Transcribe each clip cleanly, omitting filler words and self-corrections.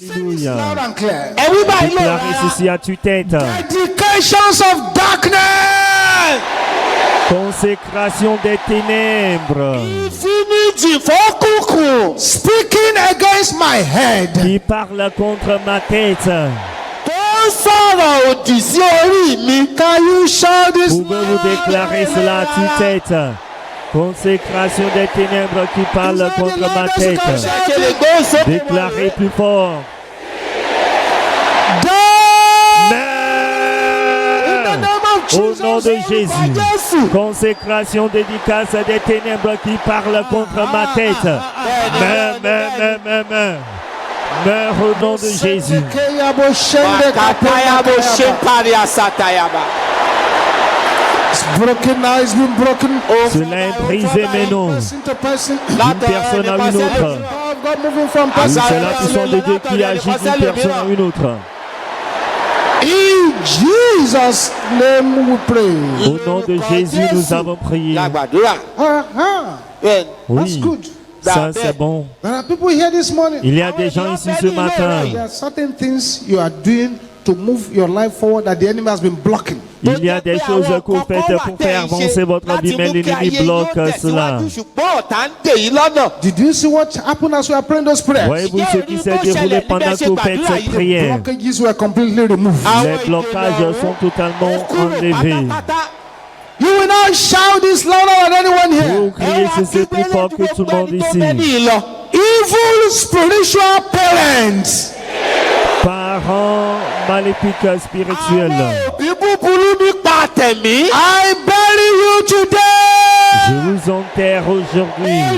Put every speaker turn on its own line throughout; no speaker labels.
Alléluia.
Loud and clear.
Déclarez ceci à tue-tête.
Dedications of darkness.
Consécration des ténèbres.
Speaking against my head.
Qui parle contre ma tête.
Can you shout this?
Pouvez-vous déclarer cela à tue-tête? Consécration des ténèbres qui parle contre ma tête. Déclarez plus fort. Au nom de Jésus, consécration dédicace des ténèbres qui parlent contre ma tête. Meurs au nom de Jésus. Cela est brisé maintenant. D'une personne à une autre. C'est la puissance de Dieu qui agit d'une personne à une autre.
In Jesus' name we pray.
Au nom de Jésus, nous avons prié. Oui, ça c'est bon.
There are people here this morning.
Il y a des gens ici ce matin.
There are certain things you are doing to move your life forward that the enemy has been blocking.
Il y a des choses que vous faites pour faire avancer votre vie, mais l'ennemi bloque cela.
Did you see what happened as we are praying those prayers?
Voyez-vous ce qui s'est déroulé pendant que vous faites cette prière?
Blockages were completely removed.
Les blocages sont totalement enlevés.
You will not shout this louder than anyone here.
Vous criez ceci plus fort que tout le monde ici.
Evil spiritual parents.
Parents maléfiques spirituels.
I bury you today.
Je vous enterre aujourd'hui.
In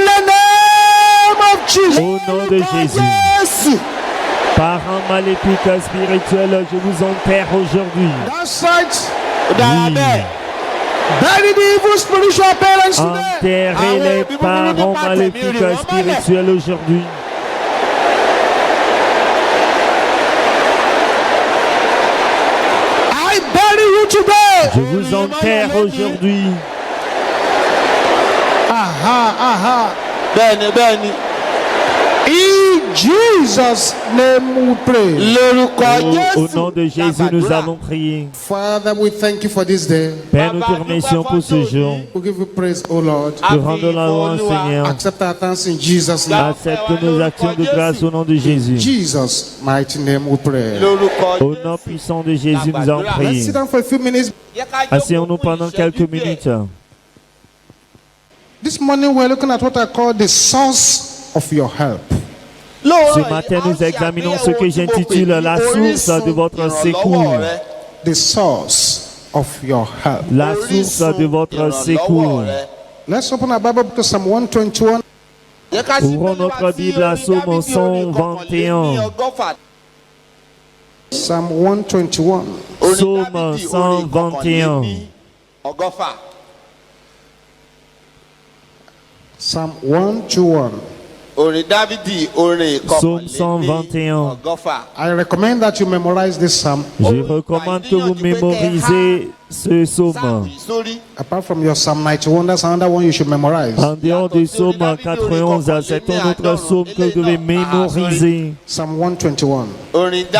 the name of Jesus.
Au nom de Jésus. Parents maléfiques spirituels, je vous enterre aujourd'hui.
That's right.
Oui.
Bury the evil spiritual parents today.
Enterrez les parents maléfiques spirituels aujourd'hui.
I bury you today.
Je vous enterre aujourd'hui.
In Jesus' name we pray.
Au nom de Jésus, nous avons prié.
Father, we thank you for this day.
Père, nous te remercions pour ce jour.
We give you praise, O Lord.
Te rendons la louange, Seigneur.
Accept our thanks in Jesus' name.
Accepte nos actions de grâce au nom de Jésus.
Jesus' mighty name we pray.
Au nom puissant de Jésus, nous avons
Let's
prié.
sit down for a few minutes.
Asseyons-nous pendant quelques minutes.
This morning we're looking at what I call the source of your help.
Ce matin, nous examinons ce que j'intitule la source de votre secours.
The source of your help.
La source de votre secours.
Let's open our Bible book to Psalm 121.
Ouvrons notre Bible à Psaume 121.
Psalm 121.
Psaume 121.
Psalm 121.
Psaume 121.
I recommend that you memorize this psalm.
Je recommande que vous mémorisez ce psaume.
Apart from your Psalm 91, that's another one you should memorize.
En dehors du psaume 91, c'est un autre psaume que vous devez mémoriser.
Psalm 121.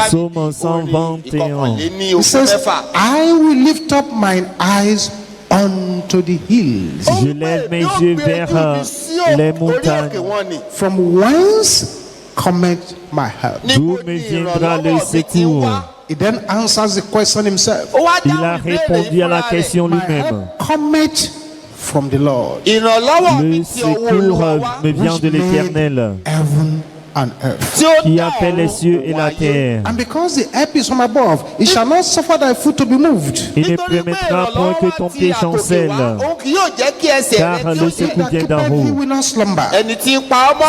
Psaume 121.
It says, I will lift up mine eyes unto the hills.
Je lève mes yeux vers les montagnes.
From whence cometh my help?
D'où me viendra le secours?
He then answers the question himself.
Il a répondu à la question lui-même.
Cometh from the Lord.
Le secours me vient de l'Éternel,
Heaven and earth.
qui a fait les cieux et la terre.
And because the help is from above, it shall not suffer thy foot to be moved.
Il ne permettra point que ton pied chancelle, car le secours vient d'en
He
haut.
will not slumber.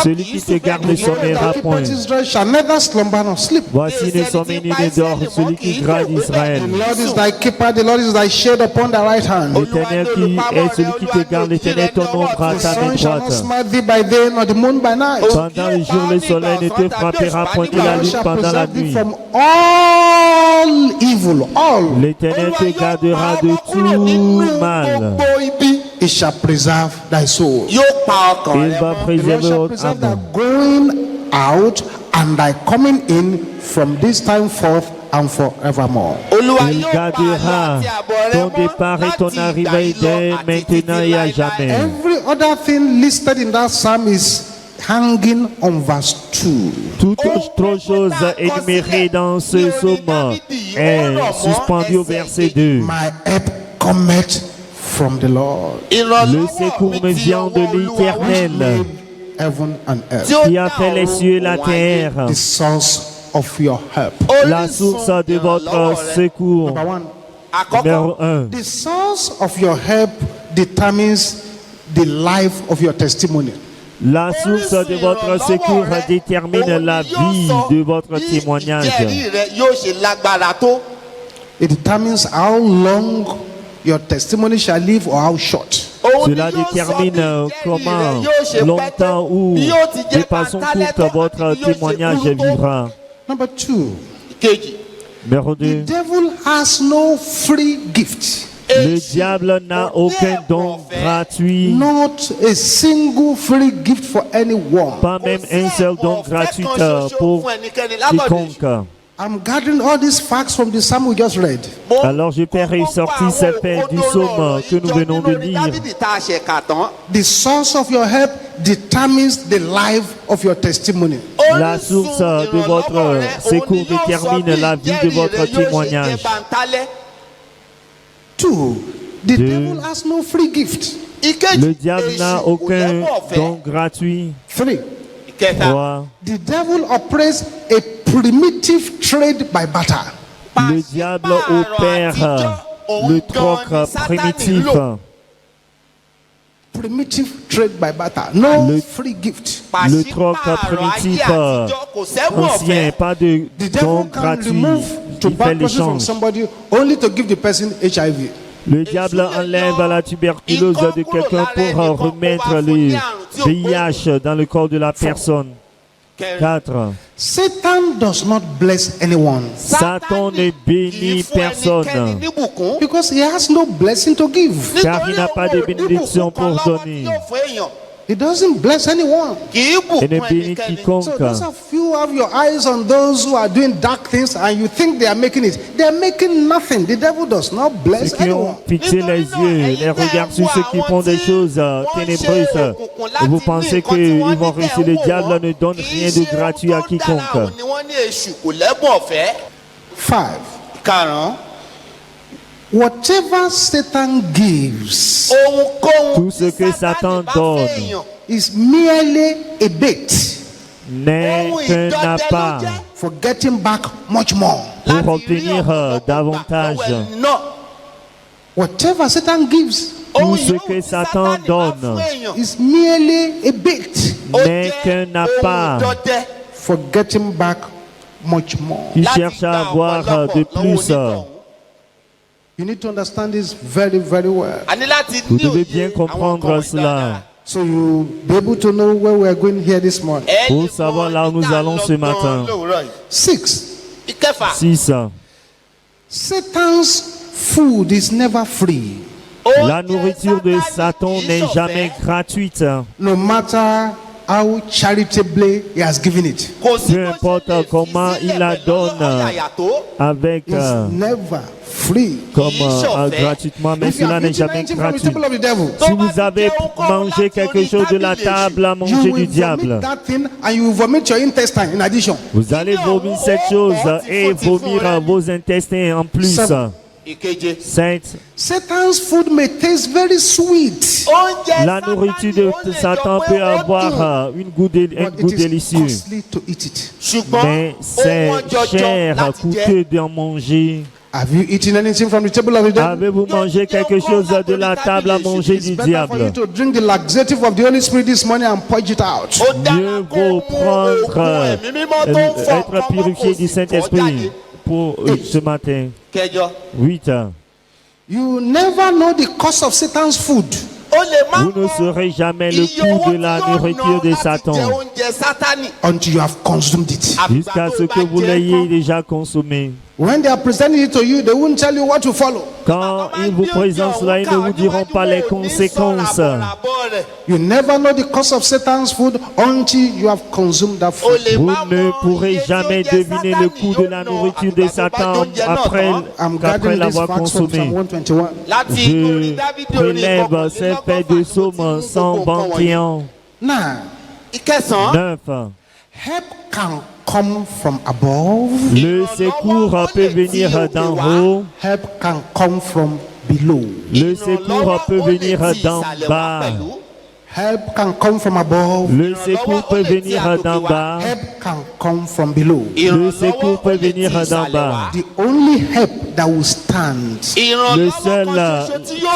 Celui qui te garde ne sommeillera point.
Israel shall neither slumber nor sleep.
Voici ne sommeille ni ne dort celui qui garde Israël.
The Lord is thy keeper, the Lord is thy shade upon thy right hand.
L'Éternel qui est celui qui te garde, l'Éternel ton ombre à
The
ta main
sun shall not
droite.
smite thee by day, nor the moon by night.
Pendant le jour, le soleil ne te frappera point de la
God
lune
shall
pendant la
preserve thee
nuit.
from all evil, all.
L'Éternel te gardera de tout mal.
He shall preserve thy soul.
Il va
The Lord
préserver
shall
votre
preserve thy
âme.
going out and thy coming in from this time forth and forevermore.
Il gardera ton départ et ton arrivée dès maintenant et à jamais.
Every other thing listed in that psalm is hanging on verse 2.
Toute autre chose énumérée dans ce psaume est suspendue au verset 2.
My help cometh from the Lord,
Le secours me vient de l'Éternel,
heaven and earth.
qui a fait les cieux et la terre.
The source of your help.
La source de votre secours.
Number one,
Numéro 1.
the source of your help determines the life of your testimony.
La source de votre secours détermine la vie de votre témoignage.
It determines how long your testimony shall live or how short.
Cela détermine comment longtemps ou de façon courte votre témoignage vivra.
Number two,
Numéro
the
2.
devil has no free gift.
Le diable n'a aucun don gratuit,
Not a single free gift for anyone.
pas même un seul don gratuit pour quiconque.
I'm gathering all these facts from the psalm we just read.
Alors je peux ressortir ces faits du psaume que nous venons de lire.
The source of your help determines the life of your testimony.
La source de votre secours détermine la vie de votre témoignage.
Two, the
Deux.
devil has no free gift.
Le diable n'a aucun don gratuit.
Three,
3.
the devil operates a primitive trade by barter.
Le diable opère le troc primitif.
Primitive trade by barter. No
Le-
free gift.
Le troc primitif ancien, pas de
The
don
devil can
gratuit.
remove
Il fait
tuberculosis from
l'échange.
somebody only to give the person HIV.
Le diable enlève la tuberculose de quelqu'un pour remettre le VIH dans le corps de la personne. 4.
Satan does not bless anyone
Satan ne bénit personne
because he has no blessing to give.
car il n'a pas de bénédiction pour donner.
He doesn't bless anyone.
Et ne bénit quiconque.
So those of you who have your eyes on those who are doing dark things and you think they are making it, they are making nothing. The devil does not bless
Ceux qui ont
anyone.
fixé les yeux, les regards sur ceux qui font des choses ténébreuses, et vous pensez qu'ils vont réussir. Le diable ne donne rien de gratuit à quiconque.
5. Whatever Satan gives
Tout ce que Satan donne
is merely a bait
n'est qu'un appât
for getting back much more.
pour obtenir davantage.
Whatever Satan gives
Tout ce que Satan donne
is merely a bait
n'est qu'un appât
for getting back much more.
qui cherche à avoir de plus.
You need to understand this very, very well.
Vous devez bien comprendre cela
So you'll be able to know where we are going here this morning.
pour savoir là où nous allons ce matin.
6.
6.
Satan's food is never free.
La nourriture de Satan n'est jamais gratuite.
No matter how charitably he has given it.
Peu importe comment il la donne avec
It's never free.
gratuitement, mais
If you
cela
have
n'est
eaten
jamais
anything from the
gratuit.
table of the devil,
Si vous avez mangé quelque chose de la table à manger
you
du
will
diable,
vomit that thing and you will vomit your intestine in addition.
vous allez vomir cette chose et vomir vos intestins en plus. 7.
Satan's food may taste very sweet,
La nourriture de Satan peut avoir un goût
but it is
délicieux,
costly to eat it.
mais c'est cher, coûteux d'en manger.
Have you eaten anything from the table of the devil?
Avez-vous mangé quelque chose de la table à manger
It's
du
better for you
diable?
to drink the laxative of the Holy Spirit this morning and purge it out.
Mieux vaut prendre, être purifié du Saint-Esprit pour ce matin. 8.
You never know the cost of Satan's food
Vous ne saurez jamais le coût de la nourriture de Satan
until you have consumed it.
jusqu'à ce que vous l'ayez déjà consommé.
When they are presenting it to you, they won't tell you what to follow.
Quand ils vous présentent cela, ils ne vous diront pas les conséquences.
You never know the cost of Satan's food until you have consumed that food.
Vous ne pourrez jamais deviner le coût de la nourriture de Satan après
I'm gathering this
l'avoir
fact from
consommée.
Psalm 121.
Je prélève ces faits de Psaume 121.
Now,
9.
help can come from above.
Le secours peut venir d'en haut.
Help can come from below.
Le secours peut venir d'en bas.
Help can come from above.
Le secours peut venir d'en bas.
Help can come from below.
Le secours peut venir d'en bas.
The only help that will stand
Le seul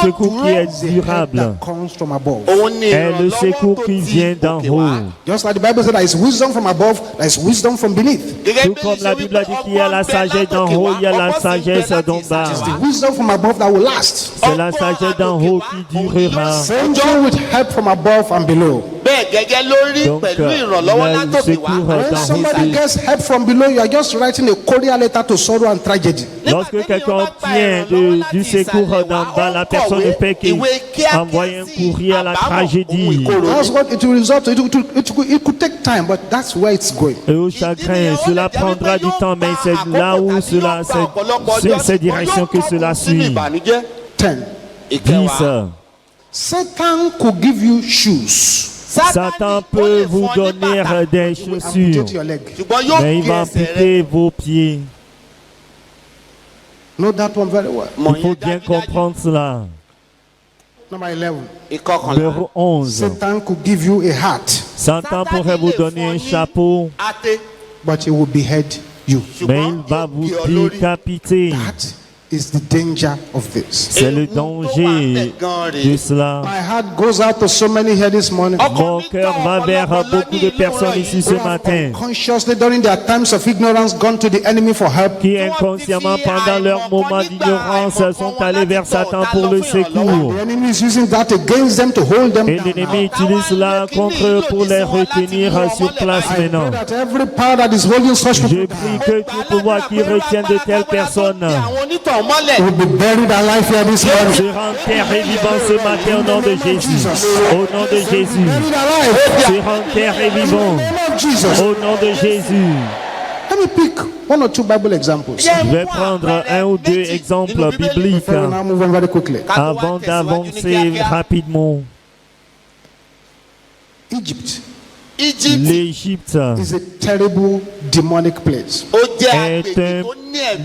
secours qui est durable
that comes from above.
est le secours qui vient d'en haut.
Just like the Bible said, there is wisdom from above, there is wisdom from beneath.
Tout comme la Bible a dit qu'il y a la sagesse d'en haut, il y a la sagesse d'en bas.
It's the wisdom from above that will last.
C'est la sagesse d'en haut qui durera.
Same thing with help from above and below.
Donc, le secours
When
d'en
somebody
haut.
gets help from below, you are just writing a courier letter to sorrow and tragedy.
Lorsque quelqu'un obtient du secours d'en bas, la personne ne fait qu'envoyer un courrier à la tragédie.
That's what it will result to. It could take time, but that's where it's going.
Et au chagrin, cela prendra du temps, mais c'est là où c'est cette direction que cela suit.
10.
10.
Satan could give you shoes.
Satan peut vous donner des chaussures,
Amputate your leg.
mais il va amputer vos pieds.
Know that one very well.
Il faut bien comprendre cela.
Number 11.
Numéro 11.
Satan could give you a hat,
Satan pourrait vous donner un chapeau,
but he will behead you.
mais il va vous décapiter.
That is the danger of this.
C'est le danger de cela.
My heart goes out to so many here this morning.
Mon cœur va vers beaucoup de personnes ici ce matin
Consciously during their times of ignorance gone to the enemy for help.
qui inconsciemment pendant leur moment d'ignorance sont allés vers Satan pour le secours.
The enemy is using that against them to hold them
Et
down.
l'ennemi utilise cela contre eux pour les retenir sur place
I pray
maintenant.
that every power that is holding such
Je
people
prie que tout pouvoir qui retient de telles personnes
will be buried alive here this morning.
sera enterré vivant ce matin au nom de Jésus. Au nom de Jésus.
Buried alive.
Sera enterré vivant.
In the name of Jesus.
Au nom de Jésus.
Let me pick one or two Bible examples.
Je vais prendre un ou deux exemples bibliques
Before we now move on very quickly.
avant d'avancer rapidement.
Egypt
L'Égypte
is a terrible demonic place.
est un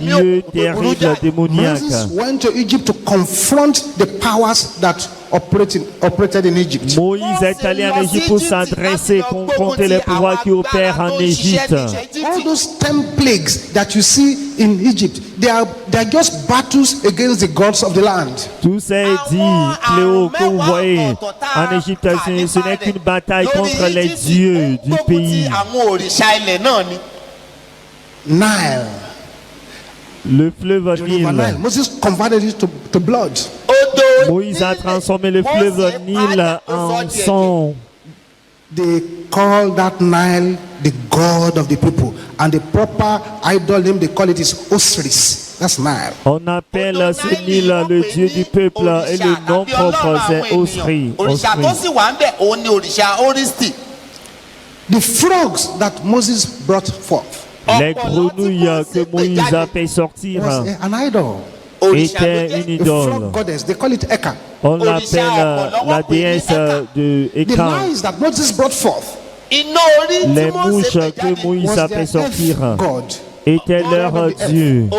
lieu terrible démoniaque.
Moses went to Egypt to confront the powers that operated in Egypt.
Moïse est allé en Égypte pour s'adresser, confronter les pouvoirs qui opèrent en Égypte.
All those 10 plagues that you see in Egypt, they are just battles against the gods of the land.
Tous ces 10 fléaux que vous voyez en Égypte, ce n'est qu'une bataille contre les dieux du pays.
Nile.
Le fleuve
The river Nile.
Nil.
Moses converted it to blood.
Moïse a transformé le fleuve Nil en sang.
They call that Nile the god of the people, and the proper idol name they call it is Osiris. That's Nile.
On appelle ce Nil le dieu du peuple et le nom propre c'est Osri.
The frogs that Moses brought forth
Les grenouilles que Moïse a fait sortir
was an idol.
étaient une
A frog
idole.
goddess, they call it Eka.
On l'appelle la déesse de
The
Eka.
lies that Moses brought forth
Les mouches que Moïse
was
a
their
fait sortir
earth god.
étaient leur dieu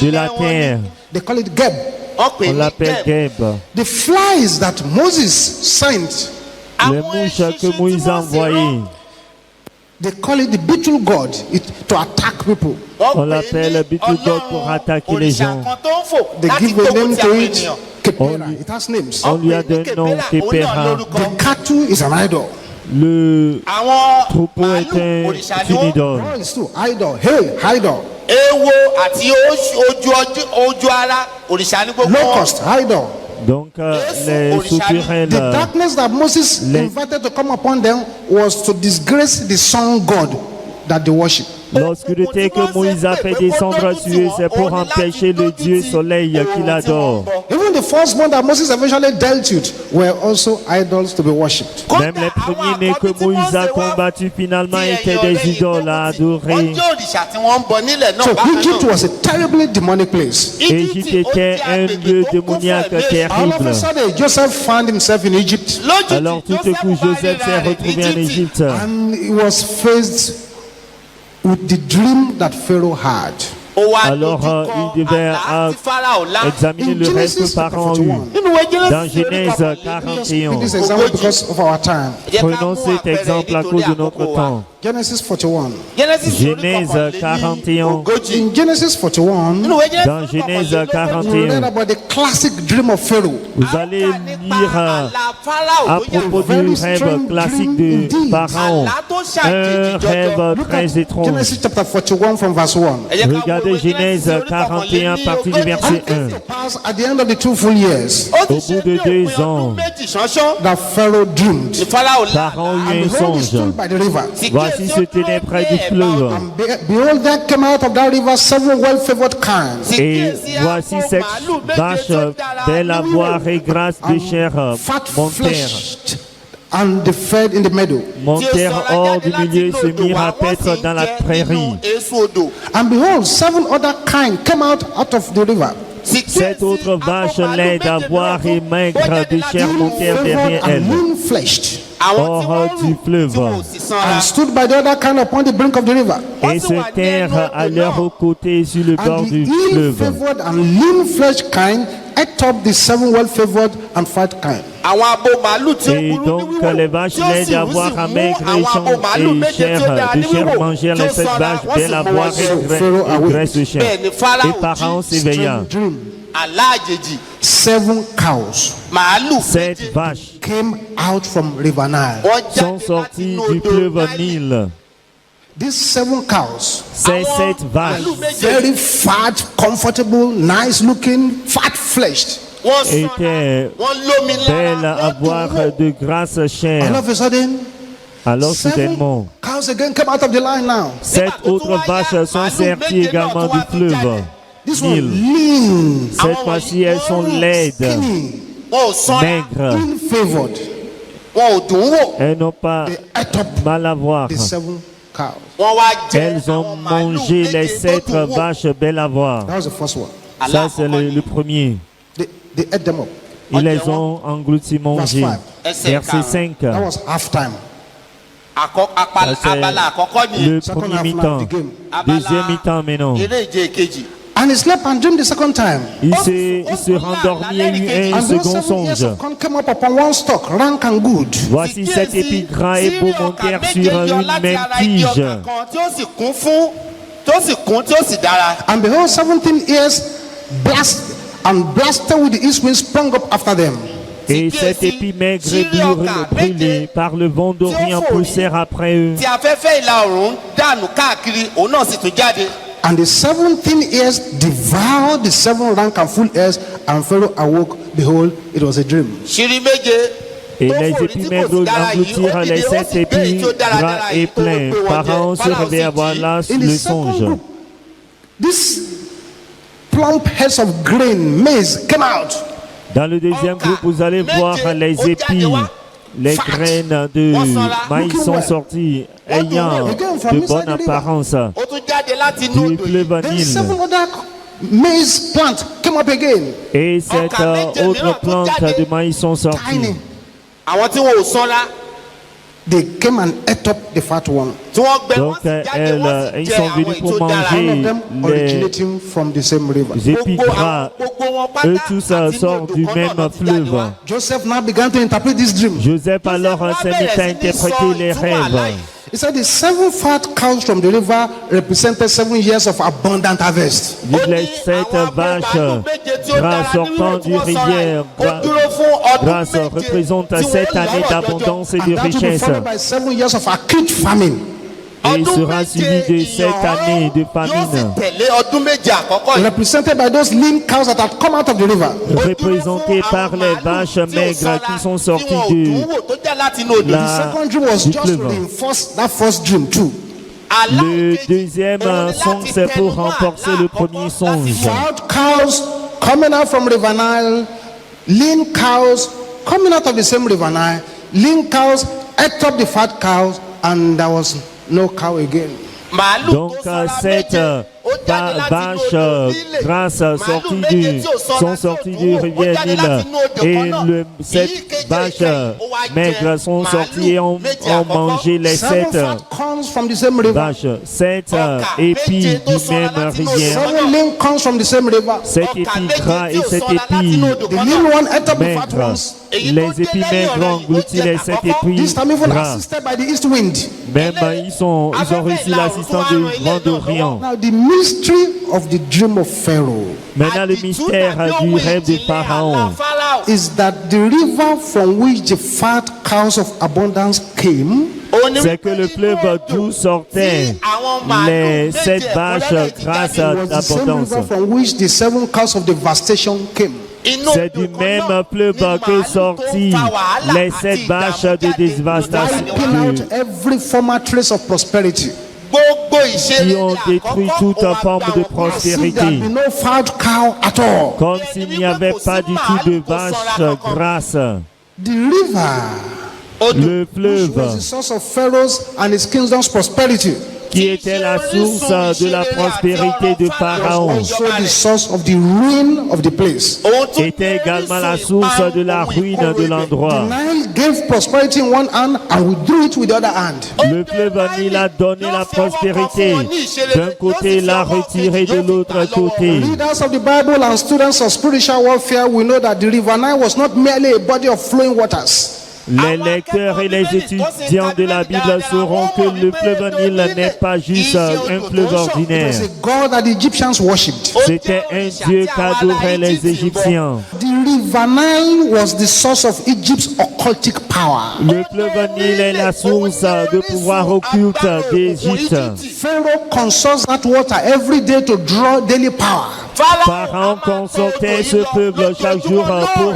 de la terre.
They call it Geb.
On l'appelle Geb.
The flies that Moses sent,
Les mouches que Moïse a envoyées,
they call it the beetle god to attack people.
on l'appelle Betelgeuse pour attaquer les gens.
They give a name to it.
On
Kepera.
lui-
It has names.
On lui a donné un nom Kepera.
The cattle is an idol.
Le troupeau est une idole.
Oh, it's true. Idol. Hey, idol. Locust, idol.
Donc les souterrains,
The darkness that Moses invited to come upon them was to disgrace the sun god that they worship.
L'obscurité que Moïse a fait descendre sur eux, c'est pour empêcher le Dieu soleil qu'il adore.
Even the firstborn that Moses eventually dealt with were also idols to be worshipped.
Même les premiers-nés que Moïse a combattus finalement étaient des idoles à adorer.
So Egypt was a terribly demonic place.
Égypte était un lieu démoniaque
All of a
terrible.
sudden, Joseph found himself in Egypt
Alors tout à coup, Joseph s'est retrouvé en Égypte.
and he was faced with the dream that Pharaoh had.
Alors il devait examiner le rêve que Pharaon a eu. Dans Genèse 41,
This example because of our time.
prenons cet exemple à cause de notre temps.
Genesis 41.
Genèse 41.
In Genesis 41,
Dans Genèse
we read
41,
about the classic dream of Pharaoh.
vous allez lire à propos du rêve classique de Pharaon. Un rêve très étrange.
Genesis chapter 41 from verse 1.
Regardez Genèse 41, partie du verset 1.
Pass at the end of the 2 full years
Au bout de 2 ans,
that Pharaoh dreamed.
Pharaon eut un
Behold, he
songe.
stood by the river.
Voici se tenait près du fleuve.
And behold, there came out of that river 7 well-favored kinds.
Et voici 7 vaches belles à voir et grasses de chair
Fat-fleshed, and they fed in the meadow.
montèrent hors du milieu et se mirent à paître dans la prairie.
And behold, 7 other kinds came out of the river.
7 autres vaches laides à voir et maigres de chair montèrent derrière
And
elles,
lean-fleshed,
hors du fleuve,
and stood by the other kind upon the brink of the river.
et se tinrent à leur côté sur le bord
And the
du fleuve.
ill-favored and lean-fleshed kind ate up the 7 well-favored and fat kind.
Et donc les vaches laides à voir à maigre et chair mangèrent les 7 vaches belles à voir et graisses de chair. Et Pharaon s'éveilla.
Dream. 7 cows
7 vaches
came out from River Nile.
sont sorties du fleuve Nil.
These 7 cows,
Ces 7 vaches
very fat, comfortable, nice-looking, fat-fleshed.
étaient belles à voir de grasses
All
chair.
of a sudden,
Alors
7
soudainement,
cows again came out of the line now.
7 autres vaches sont sorties également du fleuve
This one
Nil.
lean,
Cette fois-ci, elles sont laides,
skinny,
maigres.
ill-favored.
Elles n'ont pas
They ate up
mal à voir.
the 7 cows.
Elles ont mangé les 7 vaches belles à voir.
That was the first one.
Ça, c'est le premier.
They ate them up.
Ils les ont engloutis, mangés. Verset 5.
That was halftime.
Le premier mi-temps. Deuxième mi-temps maintenant.
And he slept and dreamed the second time.
Il se rendormit et eut un
And those
second
7 years
songe.
of corn came up upon one stalk, rank and good.
Voici 7 épis gras et beaux montèrent sur une même tige.
And behold, 17 years blasted with the east wind sprung up after them.
Et 7 épis maigres et brûlés par le vent d'Orient poussèrent après eux.
And the 17 years devoured the 7 rank and full ears, and Pharaoh awoke. Behold, it was a dream.
Et les épis maigres engloutirent les 7 épis gras et pleins. Pharaon se réveilla, voilà
In
le
the second
songe.
group, these plump heads of grain, maize, came out.
Dans le deuxième groupe, vous allez voir les épis, les graines de maïs sont sorties, ayant de bonne apparence du fleuve
Then
Nil.
7 other maize plants came up again.
Et cette autre plante de maïs sont sorties.
Tiny. They came and ate up the fat one.
Donc ils sont venus pour
All
manger
of them
les
originating from the same river.
épis gras. Eux tous sortent du même fleuve.
Joseph now began to interpret this dream.
Joseph alors s'est mis à interpréter les rêves.
He said the 7 fat cows from the river represented 7 years of abundant harvest.
Les 7 vaches grasses sortant du rivière grâce représentent 7 années d'abondance et de
And that will be
richesse.
followed by 7 years of acute famine.
Et il sera suivi de 7 années de famine,
Represented by those lean cows that had come out of the river.
représentés par les vaches maigres qui sont sorties
The second dream was
du
just to
fleuve.
reinforce that first dream too.
Le deuxième songe, c'est pour renforcer le premier songe.
Fat cows coming out from River Nile, lean cows coming out of the same River Nile, lean cows ate up the fat cows, and there was no cow again.
Donc cette vache grasse sont sorties du rivière Nil et cette vache maigre sont sorties et ont mangé les 7 vaches, 7 épis du même rivière, 7 épis gras et 7 épis maigres. Les épis maigres ont englouti les 7 épis gras. Même ils ont reçu l'assistance du Grand Orient. Maintenant, le mystère du rêve de Pharaon
is that the river from which the fat cows of abundance came,
c'est que le fleuve d'où sortaient les 7 vaches grasses d'abondance, c'est du même fleuve que sortit les 7 vaches de dévastation, qui ont détruit toute forme de prospérité, comme s'il n'y avait pas du tout de vaches grasses. Le fleuve qui était la source de la prospérité de Pharaon était également la source de la ruine de l'endroit. Le fleuve Nil a donné la prospérité d'un côté et l'a retiré de l'autre côté. Les lecteurs et les étudiants de la Bible sauront que le fleuve Nil n'est pas juste un fleuve ordinaire. C'était un Dieu qu'adoraient les Égyptiens. Le fleuve Nil est la source de pouvoir occulte d'Égypte. Pharaon consultait ce peuple chaque jour pour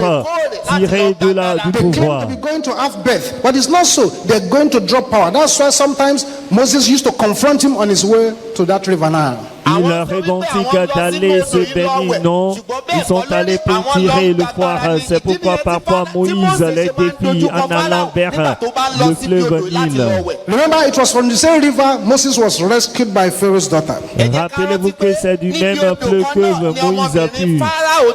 tirer du pouvoir.
To have birth, but it's not so. They're going to drop power. That's why sometimes Moses used to confront him on his way to that river Nile.
Il leur revendique d'aller se bénir, non, ils sont allés pour tirer le pouvoir. C'est pourquoi parfois Moïse les défie en allant vers le fleuve Nil.
Remember, it was from the same river Moses was rescued by Pharaoh's daughter.
Rappelez-vous que c'est du même fleuve que Moïse a pu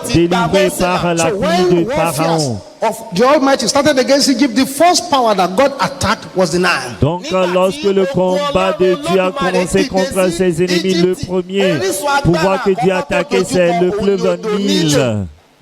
délivrer par la fille de Pharaon.
Of the Almighty started against Egypt, the first power that God attacked was the Nile.
Donc lorsque le combat de Dieu a commencé contre ses ennemis, le premier pouvoir que Dieu a attaqué, c'est le fleuve Nil.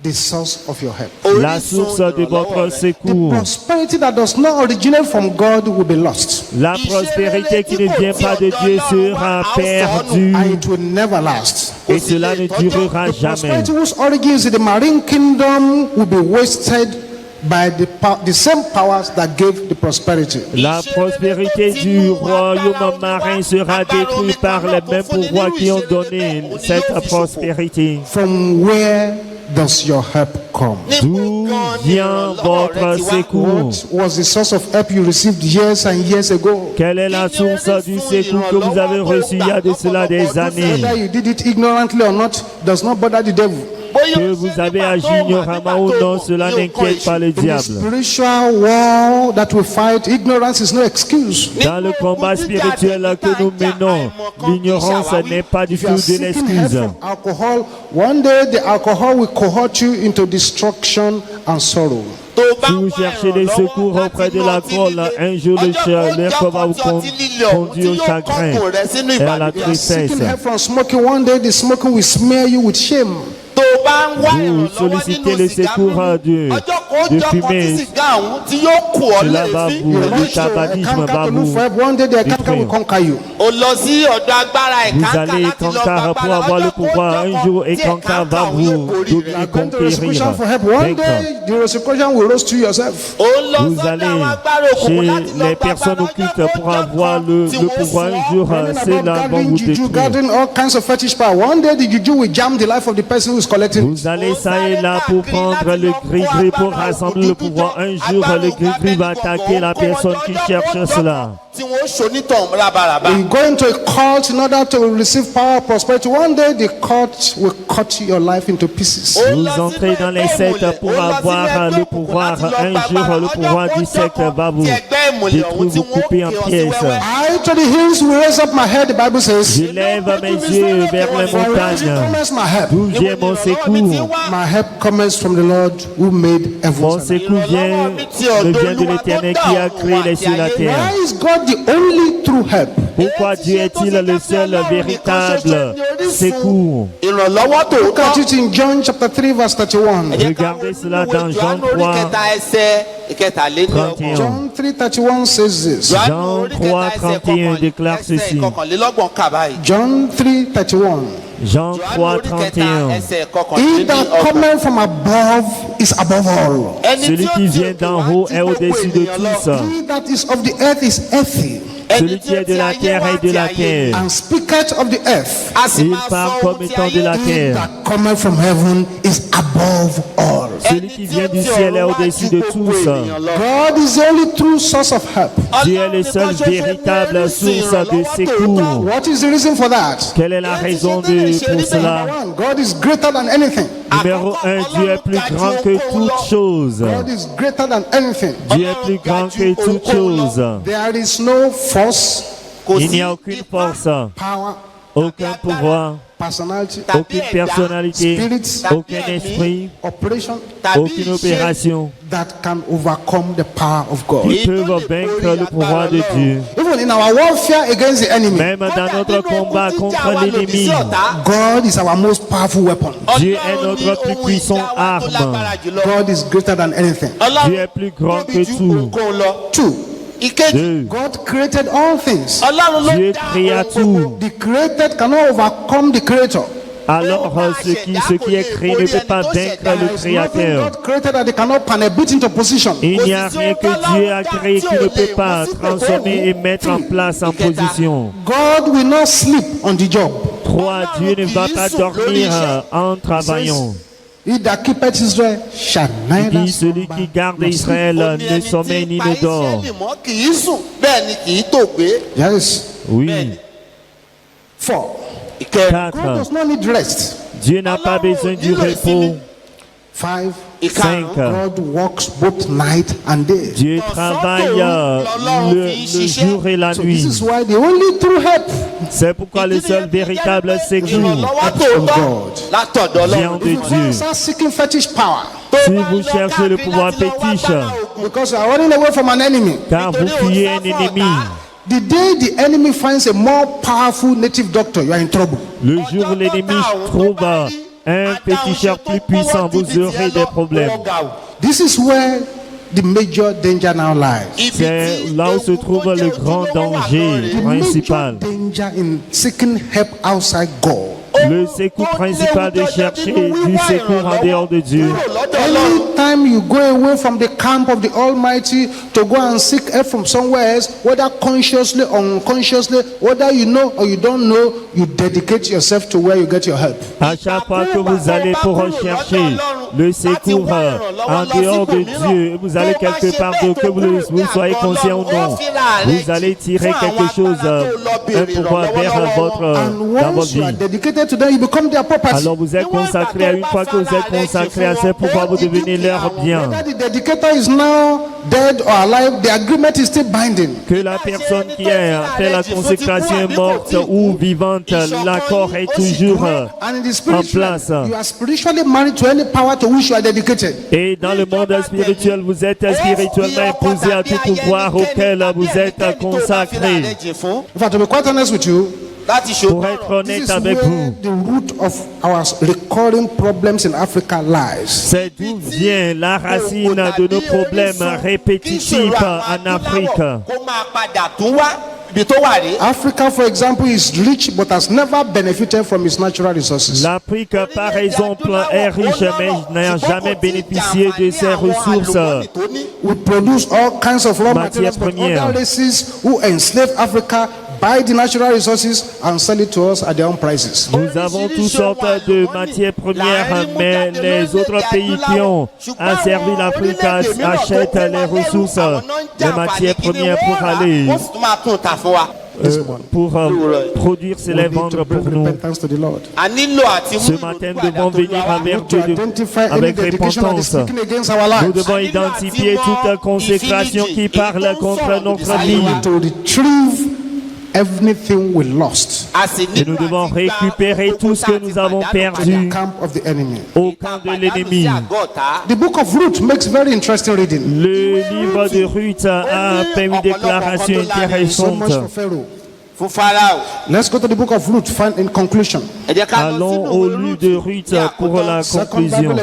The source of your help.
La source de votre secours.
The prosperity that does not originate from God will be lost.
La prospérité qui ne vient pas de Dieu sera perdue.
And it will never last.
Et cela ne durera
The
jamais.
prosperity whose origins in the marine kingdom will be wasted by the same powers that gave the prosperity.
La prospérité du royaume marin sera détruite par les mêmes pouvoirs qui ont donné cette prospérité.
From where does your help come?
D'où vient votre secours?
What was the source of help you received years and years ago?
Quelle est la source du secours que vous avez reçu il y a de cela des années?
Whether you did it ignorantly or not does not bother the devil.
Que vous avez agi ignoramment ou non, cela n'inquiète pas le diable.
Spiritual war that we fight, ignorance is no excuse.
Dans le combat spirituel que nous menons, l'ignorance n'est pas du tout de l'excuse.
Alcohol, one day the alcohol will cohort you into destruction and sorrow.
Si vous cherchez des secours auprès de l'alcool, un jour l'alcool va vous conduire au chagrin et à la tristesse.
Seeking help from smoking, one day the smoking will smear you with shame.
Vous sollicitez le secours de fumer, cela va vous, le tabagisme va vous détruire. Vous allez Kankar pour avoir le pouvoir un jour et Kankar va vous conquérir. Vous allez chez les personnes occultes pour avoir le pouvoir un jour, cela va vous détruire. Vous allez ça et là pour prendre le gris-gris pour rassemble le pouvoir. Un jour, le gris va attaquer la personne qui cherche cela.
You go into a cult in order to receive power, prosperity. One day the cult will cut your life into pieces.
Vous entrez dans les sectes pour avoir le pouvoir. Un jour, le pouvoir du secte va vous détruire, vous couper en pièces.
I to the hills will raise up my head, the Bible says.
Je lève mes yeux vers les montagnes. D'où vient mon secours?
My help comes from the Lord who made heaven.
Mon secours vient de l'Éternel qui a créé les cieux et la terre.
Why is God the only true help?
Pourquoi Dieu est-il le seul véritable secours?
Look at it in John chapter 3 verse 31.
Regardez cela dans Jean 3, 31.
John 3:31 says this.
Jean 3, 31 déclare ceci.
John 3:31.
Jean 3, 31.
He that cometh from above is above all.
Celui qui vient d'en haut est au-dessus de tous.
He that is of the earth is earthy,
Celui qui est de la terre est de la terre.
and speaketh of the earth.
Il parle comme étant de la
He
terre.
that cometh from heaven is above all.
Celui qui vient du ciel est au-dessus de tous.
God is the only true source of help.
Dieu est le seul véritable source de secours.
What is the reason for that?
Quelle est la raison pour cela?
God is greater than anything.
Numéro 1, Dieu est plus grand que toute chose.
God is greater than anything.
Dieu est plus grand que toute chose.
There is no force,
Il n'y a aucune force,
power,
aucun pouvoir,
personality,
aucune personnalité, aucun esprit,
operation
aucune opération
that can overcome the power of God.
qui peuvent vaincre le pouvoir de Dieu.
Even in our warfare against the enemy,
Même dans notre combat contre l'ennemi,
God is our most powerful weapon.
Dieu est notre plus puissante arme.
God is greater than anything.
Dieu est plus grand que tout.
Two,
Deux,
God created all things.
Dieu créa tout.
The created cannot overcome the creator.
Alors ce qui est créé ne peut pas vaincre le Créateur.
God created that they cannot panabit into position.
Il n'y a rien que Dieu a créé qui ne peut pas transformer et mettre en place en position.
God will not sleep on the job.
3. Dieu ne va pas dormir en travaillant.
He that keepeth Israel shall
Il
neither
dit, celui qui garde Israël ne sommeille ni ne dort.
Yes.
Oui.
4.
4.
God does not need rest.
Dieu n'a pas besoin du repos.
5.
5.
God works both night and day.
Dieu travaille le jour et la
So this
nuit.
is why the only true help
C'est pourquoi le seul véritable secours
of God.
vient de Dieu.
Start seeking fetish power
Si vous cherchez le pouvoir fétiche,
because you are running away from an enemy.
car vous fuyez un ennemi,
The day the enemy finds a more powerful native doctor, you are in trouble.
le jour où l'ennemi trouve un féticheur plus puissant, vous aurez des problèmes.
This is where the major danger now lies.
C'est là où se trouve le grand danger
The
principal.
major danger in seeking help outside God.
Le secours principal de chercher du secours en dehors de Dieu.
Anytime you go away from the camp of the Almighty to go and seek help from somewhere else, whether consciously or unconsciously, whether you know or you don't know, you dedicate yourself to where you get your help.
À chaque fois que vous allez pour rechercher le secours en dehors de Dieu, vous allez quelque part, que vous soyez conscient ou non, vous allez tirer quelque chose, un pouvoir vers
And
dans votre
once you are
vie.
dedicated to them, you become their property.
Alors vous êtes consacré à une fois que vous êtes consacré à ces pouvoirs, vous devenez leur bien.
Whether the dedicator is now dead or alive, the agreement is still binding.
Que la personne qui a fait la consécration est morte ou vivante, l'accord est toujours
And in the
en
spiritual,
place.
you are spiritually married to any power to which you are dedicated.
Et dans le monde spirituel, vous êtes spirituellement imposé à tout pouvoir auquel vous êtes consacré.
In fact, to be quite honest with you,
Pour être
this
honnête
is
avec
where
vous,
the root of our recurring problems in Africa lies.
c'est d'où vient la racine de nos problèmes répétitifs en Afrique.
Africa, for example, is rich but has never benefited from its natural resources.
L'Afrique, par exemple, est riche mais n'a jamais bénéficié de ses ressources.
We produce all kinds of raw
Matières
materials, but
premières.
other races who enslave Africa buy the natural resources and sell it to us at their own prices.
Nous avons toutes sortes de matières premières, mais les autres pays qui ont asservi l'Afrique achètent les ressources, les matières premières pour aller pour produire, c'est les vendre pour nous. Ce matin, nous devons venir avec repentance. Nous devons identifier toute consécration qui parle contre notre vie.
Everything we lost.
Et nous devons récupérer tout ce que nous avons perdu au camp de l'ennemi.
The book of Ruth makes very interesting reading.
Le livre de Ruth a fait une déclaration intéressante.
Let's go to the book of Ruth, find in conclusion.
Allons au livre de Ruth pour la conclusion.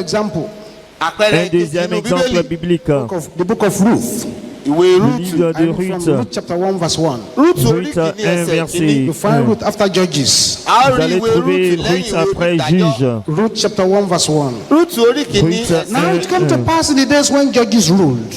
Un deuxième exemple biblique.
The book of Ruth.
Le livre de Ruth,
chapter 1 verse 1.
Ruth 1 verset
You find
1.
Ruth after Judges.
Vous allez trouver Ruth après Juge.
Ruth chapter 1 verse 1.
Ruth
Now it came to pass in the days when Judges ruled.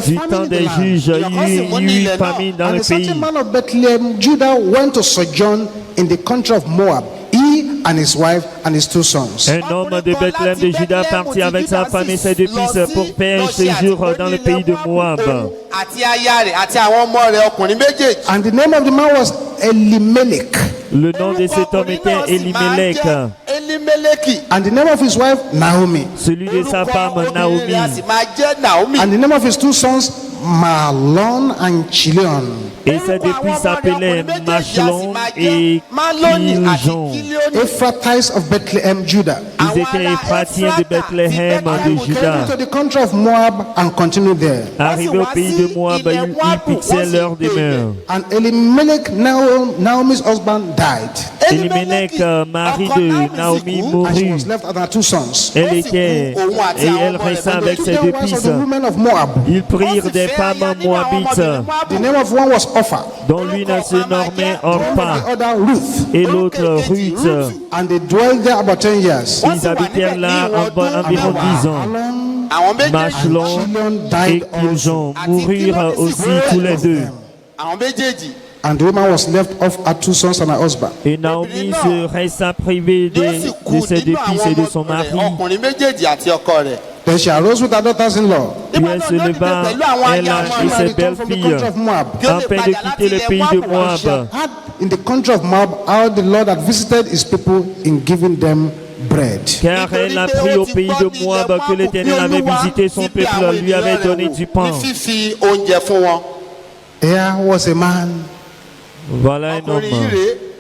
Du temps des juges, il y eut une famine dans
And
le
a certain
pays.
man of Bethlehem, Judah, went to sojourn in the country of Moab. He and his wife and his 2 sons.
Un homme de Bethléem de Juda partit avec sa femme et ses 2 fils pour faire un séjour dans le pays de Moab.
And the name of the man was Elimelech.
Le nom de cet homme était Elimelech.
And the name of his wife, Naomi.
Celui de sa femme, Naomi.
And the name of his 2 sons, Mahlon and Chilion.
Et ses 2 fils s'appelaient Machlon et Kiljon.
Ephratites of Bethlehem, Judah.
Ils étaient Éphratiens de Bethléem de
Came
Juda.
to the country of Moab and continued there.
Arrivés au pays de Moab, ils fixaient leur demeure.
And Elimelech, Naomi's husband, died.
Elimelech, mari de Naomi,
And she
mourut.
was left with her 2 sons.
Elle était, et elle resta avec ses 2
Wives of
fils.
the women of Moab.
Ils prirent des femmes moabites,
The name of one was Opha,
dont l'une se nommait Orpha
the other Ruth.
et l'autre Ruth.
And they dwelled there about 10 years.
Ils habitèrent là environ 10 ans. Machlon et Kiljon moururent aussi tous les 2.
And the woman was left off her 2 sons and her husband.
Et Naomi se resta privée de ses 2 fils et de son mari.
Then she arose with her daughters-in-law.
Puis elle se leva, elle et ses belles-filles, afin de quitter le pays de Moab.
Had in the country of Moab how the Lord had visited his people in giving them bread.
Car elle a pris au pays de Moab que l'Éternel avait visité son peuple, lui avait donné du pain.
Here was a man,
Voilà un homme,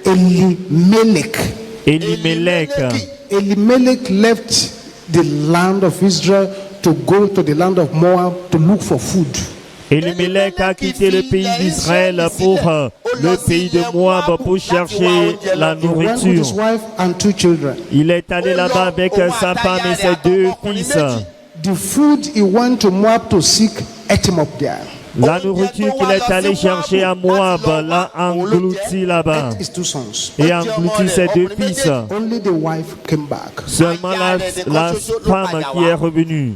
Elimelech.
Elimelech.
Elimelech left the land of Israel to go to the land of Moab to look for food.
Elimelech a quitté le pays d'Israël pour le pays de Moab pour chercher la
He went with his
nourriture.
wife and 2 children.
Il est allé là-bas avec sa femme et ses 2 fils.
The food he went to Moab to seek ate him up there.
La nourriture qu'il est allé chercher à Moab l'a englouti là-bas
His 2 sons.
et englouti ses 2 fils.
Only the wife came back.
Seulement la femme qui est revenue.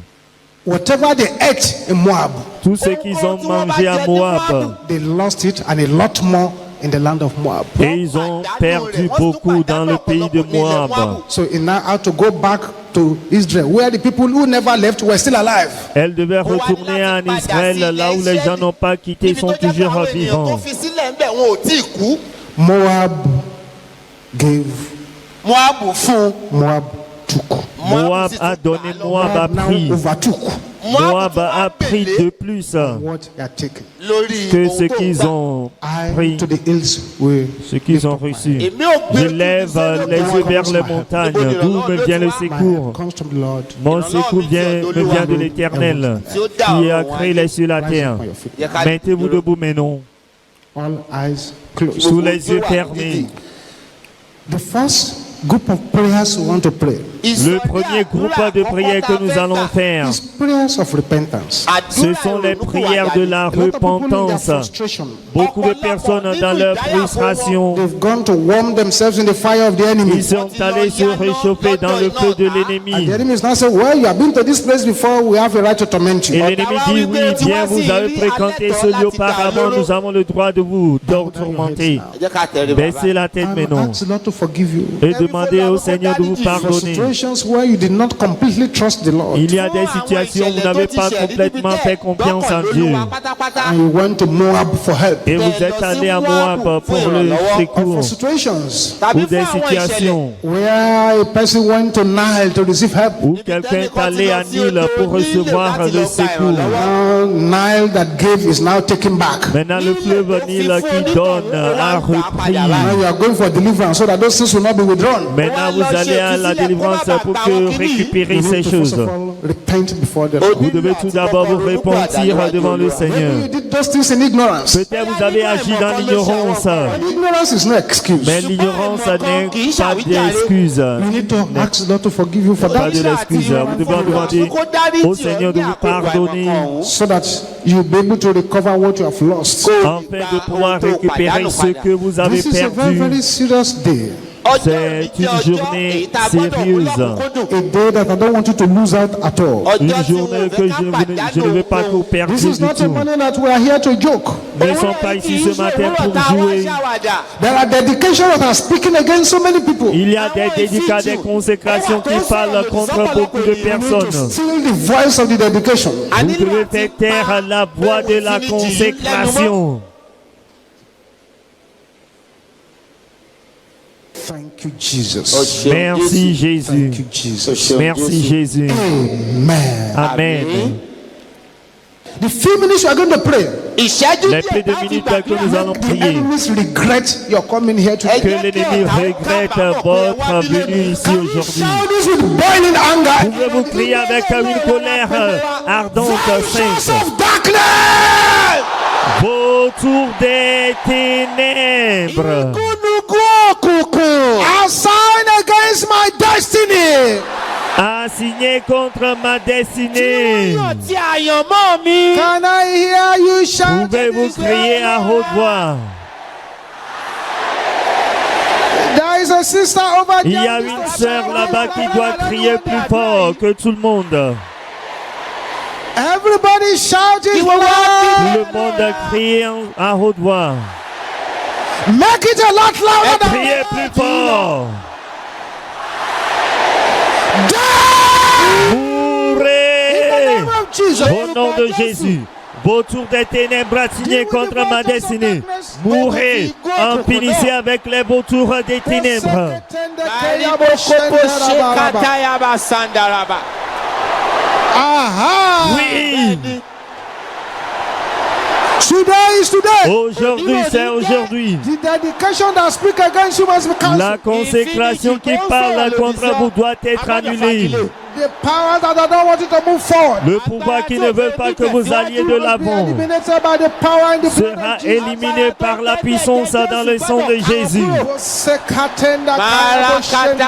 Whatever they ate in Moab,
Tout ce qu'ils ont mangé à Moab,
they lost it and a lot more in the land of Moab.
et ils ont perdu beaucoup dans le pays de Moab.
So he now had to go back to Israel, where the people who never left were still alive.
Elle devait retourner en Israël, là où les gens n'ont pas quitté, sont toujours vivants.
Moab gave, Moab took.
Moab a donné, Moab a
Now
pris.
overtook
Moab a pris de plus
what he had taken.
que ce qu'ils ont
I
pris,
to the hills will.
ce qu'ils ont reçu. Je lève les yeux vers les montagnes, d'où me vient le
My
secours.
help comes from the Lord.
Mon secours me vient de l'Éternel, qui a créé les cieux et la terre.
On your feet.
Mettez-vous debout, mais non,
All eyes closed.
sous les yeux fermés.
The first group of prayers we want to pray
Le premier groupe de prières que nous allons faire,
is prayers of repentance.
ce sont les prières de la
A lot of people in their
repentance.
frustration,
Beaucoup de personnes dans leur frustration,
they've gone to warm themselves in the fire of the enemy.
ils sont allés se réchauffer dans le feu de
And the
l'ennemi.
enemy is now saying, well, you have been to this place before, we have a right to torment
Et
you.
l'ennemi dit, oui, bien, vous avez fréquenté ce lieu auparavant, nous avons le droit de vous tourmenter. Baissez la tête
And
maintenant
ask the Lord to forgive you.
et demandez au Seigneur de vous
For
pardonner.
situations where you did not completely trust the Lord
Il y a des situations où vous n'avez pas complètement fait confiance en Dieu.
and you went to Moab for help.
Et vous êtes allé à Moab pour le
Or
secours.
for situations
Ou des situations
where a person went to Nile to receive help.
où quelqu'un est allé à Nil pour recevoir le secours.
Now, Nile that gave is now taken back.
Maintenant, le fleuve Nil qui donne a repris.
Now you are going for deliverance so that those things will not be withdrawn.
Maintenant, vous allez à la délivrance pour que récupérer
You
ces
need to first
choses.
of all repent before the Lord.
Vous devez tout d'abord vous repentir devant le
You
Seigneur.
did those things in ignorance.
Peut-être vous avez agi dans l'ignorance,
Ignorance is no excuse.
mais l'ignorance n'est pas d'excuse.
You need to ask the Lord to forgive you for
Pas
that
de l'excuse. Vous devez demander au Seigneur de vous pardonner
so that you'll be able to recover what you have lost.
afin de pouvoir récupérer ce que vous avez
This is a very,
perdu.
very serious day.
C'est une journée sérieuse,
A day that I don't want you to lose out at all.
une journée que je ne veux pas que vous
This
perdiez
is
du
not a
tout.
morning that we are here to joke.
Nous ne sommes pas ici ce matin pour jouer.
There are dedications that are speaking against so many people.
Il y a des dédicats, des consécrations qui parlent contre beaucoup de
You need to
personnes.
steal the voice of the dedication.
Vous devez faire taire la voix de la consécration.
Thank you, Jesus.
Merci Jésus.
Thank you, Jesus.
Merci Jésus.
Amen.
Amen.
The few minutes we are going to pray.
Les peu de minutes que nous allons
The
prier,
enemies regret your coming here
que
today.
l'ennemi regrette votre venue ici aujourd'hui.
Shout this with boiling anger.
Pouvez-vous crier avec une colère ardente,
Shout
sainte.
of darkness.
Vautour des ténèbres,
Assign against my destiny.
assigné contre ma destinée.
Can I hear you shout?
Pouvez-vous crier à haute voix.
There is a sister over
Il y a
there.
une sœur là-bas qui doit crier plus fort que tout le monde.
Everybody shouting.
Tout le monde crie à haute voix.
Make it a lot louder than
Criez plus fort. Mourrez
Jesus.
au nom de Jésus. Vautour des ténèbres assigné contre ma destinée. Mourrez, en finissez avec les vautours des ténèbres.
Aha.
Oui,
Today is today.
aujourd'hui c'est aujourd'hui.
The dedication that speak against you must be cancelled.
La consécration qui parle contre vous doit être annulée.
The powers that don't want you to move forward
Le pouvoir qui ne veut pas que vous alliez de
will be
l'avant
eliminated by the power and the blood
sera
of Jesus.
éliminé par la puissance dans le sang de Jésus.
Sekatenda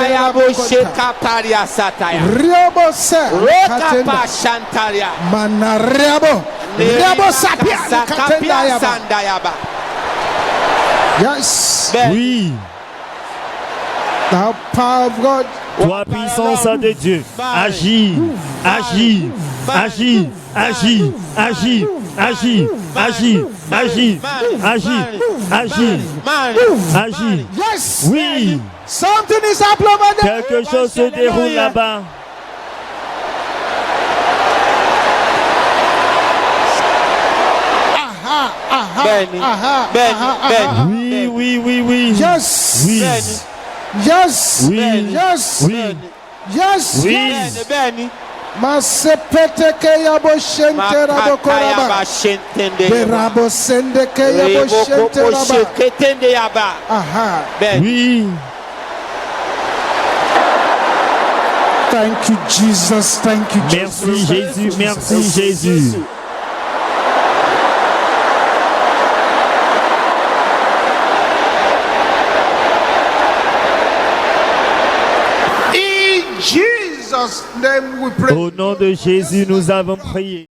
Riobo se katenda manariabo riabo sapia katenda yaba. Yes,
Oui,
the power of God.
toi puissance de Dieu, agis, agis, agis, agis, agis, agis, agis, agis, agis, agis, agis.
Yes,
Oui,
something is happening over there.
quelque chose se déroule là-bas. Oui, oui, oui, oui.
Yes,
Oui,
yes,
oui,
yes,
oui,
yes.
oui.
Masepete ke yabo shente rabo koraba. Berabo sende ke yabo shente raba. Aha.
Oui,
Thank you, Jesus. Thank you, Jesus.
merci Jésus, merci Jésus.
Jesus' name we pray.
Au nom de Jésus, nous avons prié.